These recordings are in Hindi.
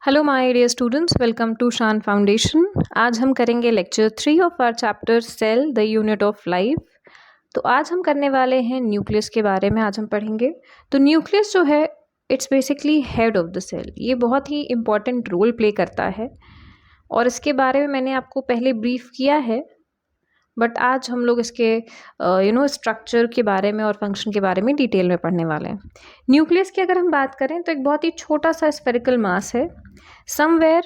Hello my dear students, welcome to Shaan foundation. आज हम करेंगे lecture 3 of our chapter cell the unit of life. तो आज हम करने वाले हैं न्यूक्लियस के बारे में। आज हम पढ़ेंगे तो न्यूक्लियस जो है it's basically head of the cell. ये बहुत ही इंपॉर्टेंट रोल प्ले करता है और इसके बारे में मैंने आपको पहले ब्रीफ किया है, बट आज हम लोग इसके स्ट्रक्चर के बारे में और फंक्शन के बारे में डिटेल में पढ़ने वाले हैं। न्यूक्लियस की अगर हम बात करें तो एक बहुत ही छोटा सा स्फेरिकल मास है, somewhere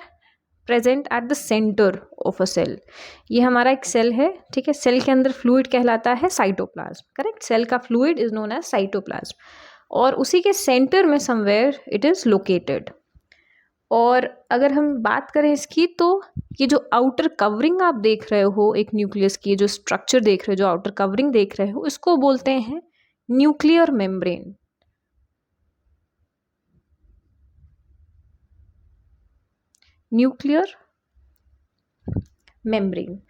present at the centre of a cell. ये हमारा एक सेल है, ठीक है। सेल के अंदर फ्लूइड कहलाता है साइटोप्लाज्म, करेक्ट। सेल का fluid is known as cytoplasm और उसी के सेंटर में समवेयर इट इज लोकेटेड। और अगर हम बात करें इसकी, तो ये जो आउटर कवरिंग आप देख रहे हो एक न्यूक्लियस की, जो स्ट्रक्चर देख रहे हो, जो आउटर कवरिंग देख रहे हो, इसको बोलते हैं न्यूक्लियर मेम्ब्रेन। Nuclear membrane.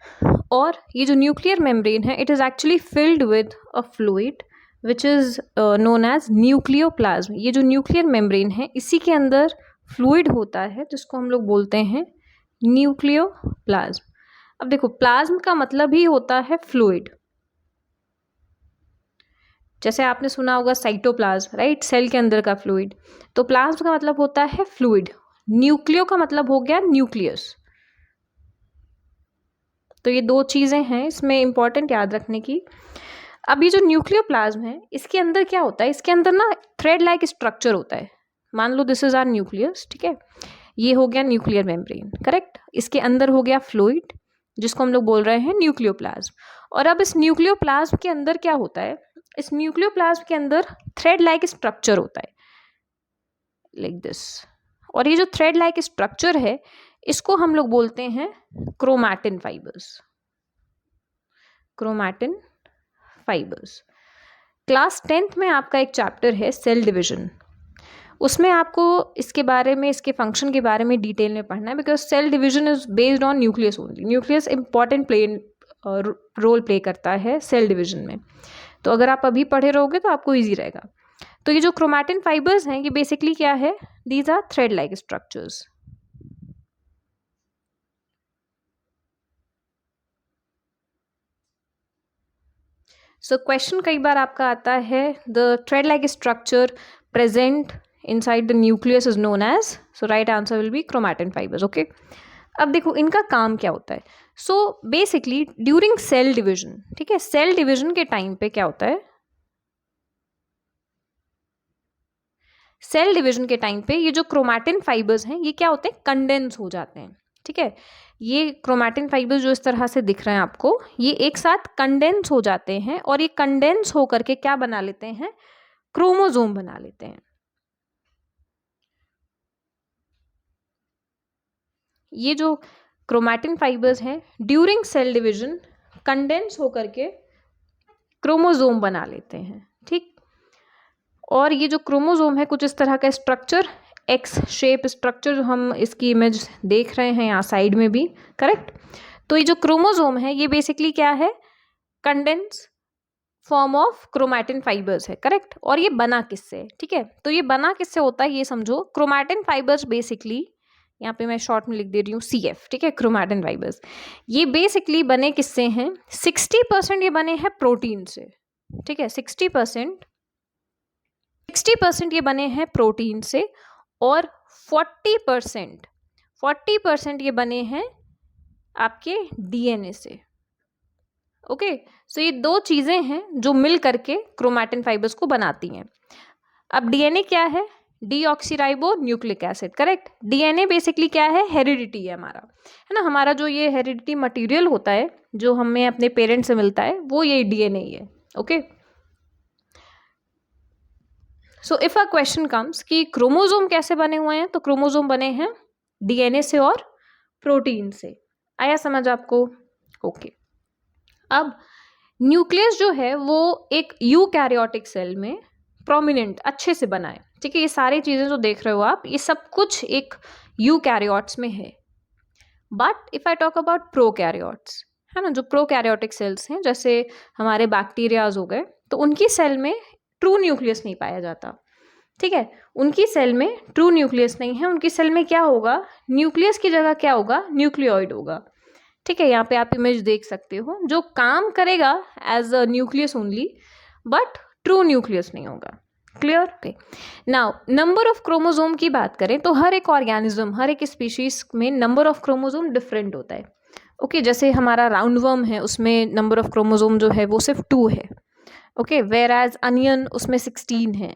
और ये जो न्यूक्लियर मेम्ब्रेन है it is actually filled with a fluid which is known as nucleoplasm. ये जो न्यूक्लियर मेम्ब्रेन है इसी के अंदर फ्लूइड होता है जिसको हम लोग बोलते हैं न्यूक्लियोप्लाज्म। अब देखो, प्लाज्म का मतलब ही होता है फ्लूइड। जैसे आपने सुना होगा साइटोप्लाज्म, राइट, सेल के अंदर का फ्लूइड। तो प्लाज्म का मतलब होता है फ्लूइड, न्यूक्लियो का मतलब हो गया न्यूक्लियस। तो ये दो चीजें हैं इसमें इंपॉर्टेंट याद रखने की। अब ये जो न्यूक्लियोप्लाज्म है इसके अंदर क्या होता है, इसके अंदर ना थ्रेड लाइक स्ट्रक्चर होता है। मान लो दिस इज आर न्यूक्लियस, ठीक है। ये हो गया न्यूक्लियर मेम्ब्रेन, करेक्ट। इसके अंदर हो गया फ्लूइड जिसको हम लोग बोल रहे हैं न्यूक्लियोप्लाज्म। और अब इस न्यूक्लियोप्लाज्म के अंदर क्या होता है, इस न्यूक्लियोप्लाज्म के अंदर थ्रेड लाइक स्ट्रक्चर होता है, लाइक दिस। और ये जो थ्रेड लाइक स्ट्रक्चर है इसको हम लोग बोलते हैं chromatin fibres. Chromatin fibres. Class 10th में आपका एक चैप्टर है सेल डिवीजन, उसमें आपको इसके बारे में, इसके फंक्शन के बारे में डिटेल में पढ़ना है, because cell division is based on nucleus only. Nucleus important role play करता है सेल डिवीजन में। तो अगर आप अभी पढ़े रहोगे तो आपको ईजी रहेगा। तो ये जो क्रोमैटिन फाइबर्स हैं ये बेसिकली क्या है, these are thread like structures. So question कई बार आपका आता है, the thread like structure present inside the nucleus is known as, so right answer will be chromatin fibres, okay. अब देखो इनका काम क्या होता है। So basically during cell division, ठीक है, सेल डिवीजन के टाइम पे क्या होता है, सेल डिवीजन के टाइम पे ये जो क्रोमैटिन फाइबर्स हैं ये क्या होते हैं, कंडेंस हो जाते हैं, ठीक है। ये क्रोमैटिन फाइबर्स जो इस तरह से दिख रहे हैं आपको, ये एक साथ कंडेंस हो जाते हैं और ये कंडेंस होकर के क्या बना लेते हैं, क्रोमोसोम बना लेते हैं। ये जो क्रोमैटिन फाइबर्स हैं ड्यूरिंग सेल डिवीजन कंडेंस होकर के क्रोमोसोम बना लेते हैं, ठीक। और ये जो क्रोमोसोम है कुछ इस तरह का स्ट्रक्चर, एक्स शेप स्ट्रक्चर जो हम इसकी इमेज देख रहे हैं यहाँ साइड में भी, करेक्ट। तो ये जो क्रोमोसोम है ये बेसिकली क्या है, condense form of chromatin fibres है, करेक्ट। और ये बना किससे, ठीक है। तो ये बना किससे होता है ये समझो। क्रोमैटिन फाइबर्स बेसिकली, यहाँ पे मैं शॉर्ट में लिख दे रही हूँ CF, ठीक है। क्रोमैटिन फाइबर्स ये बेसिकली बने किससे हैं, 60% ये बने हैं प्रोटीन से, ठीक है। 60% ये बने हैं प्रोटीन से और 40% ये बने हैं आपके DNA से, ओके। सो ये दो चीजें हैं जो मिल करके क्रोमैटिन फाइबर्स को बनाती हैं। अब DNA क्या है, deoxyribo nucleic acid, correct. DNA basically क्या है, हेरिडिटी है हमारा, है ना। हमारा जो ये हेरिडिटी मटेरियल होता है जो हमें अपने पेरेंट्स से मिलता है वो ये DNA ही है, okay. So if a question comes कि क्रोमोसोम कैसे बने हुए हैं, तो क्रोमोसोम बने हैं DNA से और प्रोटीन से। आया समझ आपको, ओके। अब न्यूक्लियस जो है वो एक यूकैरियोटिक सेल में प्रोमिनेंट अच्छे से बना है, ठीक है। ये सारी चीजें जो देख रहे हो आप ये सब कुछ एक यूकैरियोट्स में है। But if I talk about prokaryotes, है ना, जो प्रोकैरियोटिक सेल्स हैं जैसे हमारे बैक्टीरियाज हो गए, तो उनकी सेल में ट्रू न्यूक्लियस नहीं पाया जाता, ठीक है, उनकी सेल में ट्रू न्यूक्लियस नहीं है, उनकी सेल में क्या होगा, न्यूक्लियस की जगह क्या होगा, न्यूक्लियोइड होगा। ठीक है, यहाँ पे आप इमेज देख सकते हो, जो काम करेगा as a nucleus only, but true nucleus नहीं होगा। Clear? Okay. Now number of chromosome की बात करें तो हर एक ऑर्गेनिज्म, हर एक स्पीशीज में नंबर ऑफ क्रोमोसोम डिफरेंट होता है। ओके, जैसे हमारा राउंडवर्म है, उसमें नंबर ऑफ क्रोमोसोम जो है वो सिर्फ 2 है। ओके, वेयर एज अनियन उसमें 16 है।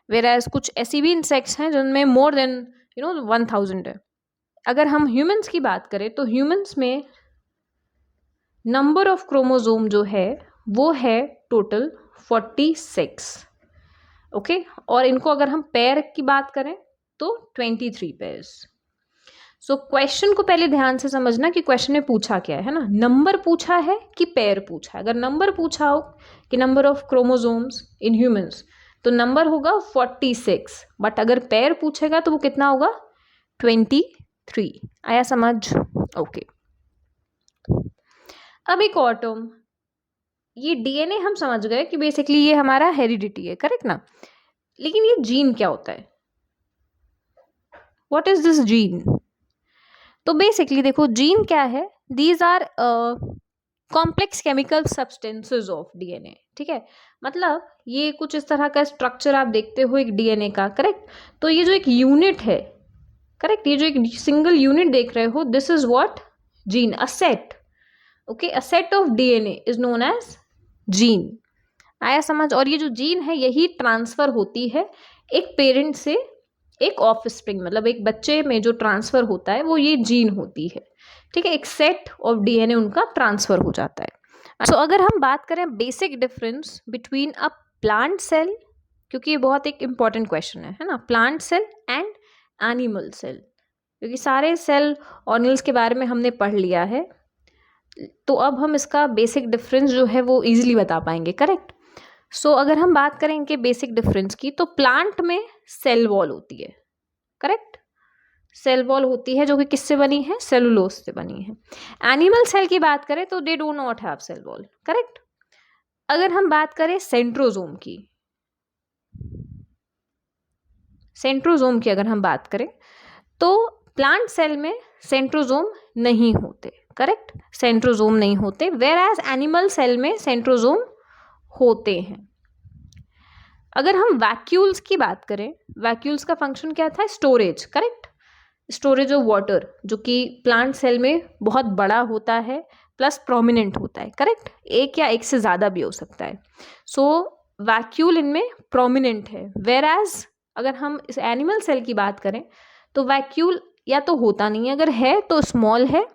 वेयर एज कुछ ऐसी भी इंसेक्ट्स हैं जिनमें मोर देन 1000 है। अगर हम ह्यूमंस की बात करें तो ह्यूमंस में नंबर ऑफ क्रोमोसोम जो है वो है टोटल 46। ओके, और इनको अगर हम पेयर की बात करें तो 23 पेयर्स। सो क्वेश्चन को पहले ध्यान से समझना कि क्वेश्चन में पूछा क्या है ना, नंबर पूछा है कि पेयर पूछा है। अगर नंबर पूछा हो कि number of chromosomes in humans, तो नंबर होगा 46, बट अगर पेयर पूछेगा तो वो कितना होगा, 23। आया समझ? ओके। अब एक और टर्म, ये डीएनए हम समझ गए कि बेसिकली ये हमारा हेरिडिटी है, करेक्ट ना, लेकिन ये जीन क्या होता है, व्हाट इज दिस जीन? तो बेसिकली देखो, जीन क्या है, these are complex chemical substances of DNA. ठीक है, मतलब ये कुछ इस तरह का स्ट्रक्चर आप देखते हो एक डीएनए का, करेक्ट। तो ये जो एक यूनिट है, करेक्ट, ये जो एक सिंगल यूनिट देख रहे हो, this is what, gene, a set. Okay, a set of DNA is known as gene. आया समझ? और ये जो जीन है यही ट्रांसफर होती है एक पेरेंट से एक ऑफस्प्रिंग, मतलब एक बच्चे में जो ट्रांसफर होता है वो ये जीन होती है। ठीक है, एक सेट ऑफ डीएनए उनका ट्रांसफर हो जाता है। सो अगर हम बात करें basic difference between a plant cell, क्योंकि ये बहुत एक इंपॉर्टेंट क्वेश्चन है ना, plant cell and animal cell, क्योंकि सारे सेल ऑर्गेनेल्स के बारे में हमने पढ़ लिया है, तो अब हम इसका बेसिक डिफरेंस जो है वो इजीली बता पाएंगे, करेक्ट। सो अगर हम बात करें इनके बेसिक डिफरेंस की, तो प्लांट में सेल वॉल होती है, करेक्ट, सेल वॉल होती है जो कि किससे बनी है, सेलुलोज से बनी है। एनिमल सेल की बात करें तो they do not have cell wall, correct. अगर हम बात करें सेंट्रोजोम की, सेंट्रोजोम की अगर हम बात करें तो प्लांट सेल में सेंट्रोजोम नहीं होते, करेक्ट, सेंट्रोजोम नहीं होते, वेयर एज एनिमल सेल में सेंट्रोजोम होते हैं। अगर हम वैक्यूल्स की बात करें, वैक्यूल्स का फंक्शन क्या था, storage, correct, storage of water, जो कि प्लांट सेल में बहुत बड़ा होता है प्लस प्रोमिनेंट होता है, करेक्ट, एक या एक से ज़्यादा भी हो सकता है। सो वैक्यूल इनमें प्रोमिनेंट है, वेयर एज अगर हम इस एनिमल सेल की बात करें तो वैक्यूल या तो होता नहीं है, अगर है तो स्मॉल है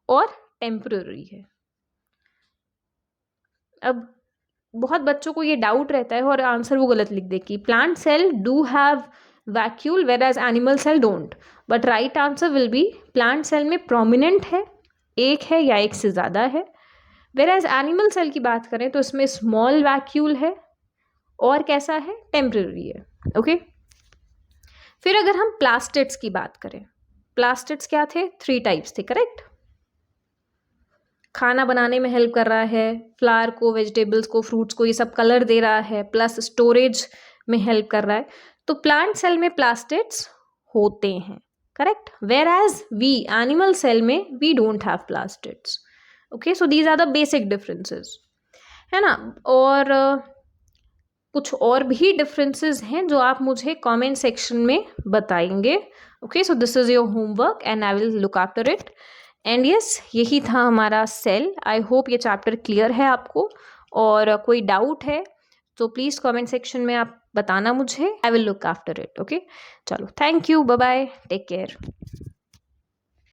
और टेम्पररी है। अब बहुत बच्चों को ये डाउट रहता है और आंसर वो गलत लिख दे कि plant cell do have vacuole whereas animal cell don't, but right answer will be plant cell में प्रोमिनेंट है, एक है या एक से ज़्यादा है, वेयर एज एनिमल सेल की बात करें तो इसमें स्मॉल वैक्यूल है और कैसा है, टेम्पररी है। ओके, फिर अगर हम प्लास्टिड्स की बात करें, प्लास्टिड्स क्या थे, 3 टाइप्स थे, करेक्ट, खाना बनाने में हेल्प कर रहा है, फ्लावर को, वेजिटेबल्स को, फ्रूट्स को, ये सब कलर दे रहा है, प्लस स्टोरेज में हेल्प कर रहा है। तो प्लांट सेल में प्लास्टिड्स होते हैं, correct, whereas we animal cell में we don't have plastids. Okay, so these are the basic differences, है ना। और कुछ और भी डिफरेंसेस हैं जो आप मुझे कमेंट सेक्शन में बताएंगे। Okay, so this is your homework and I will look after it. And yes, यही था हमारा सेल। आई होप ये चैप्टर क्लियर है आपको, और कोई डाउट है तो प्लीज़ कमेंट सेक्शन में आप बताना मुझे, I will look after it. Okay, चलो, thank you, bye bye, take care.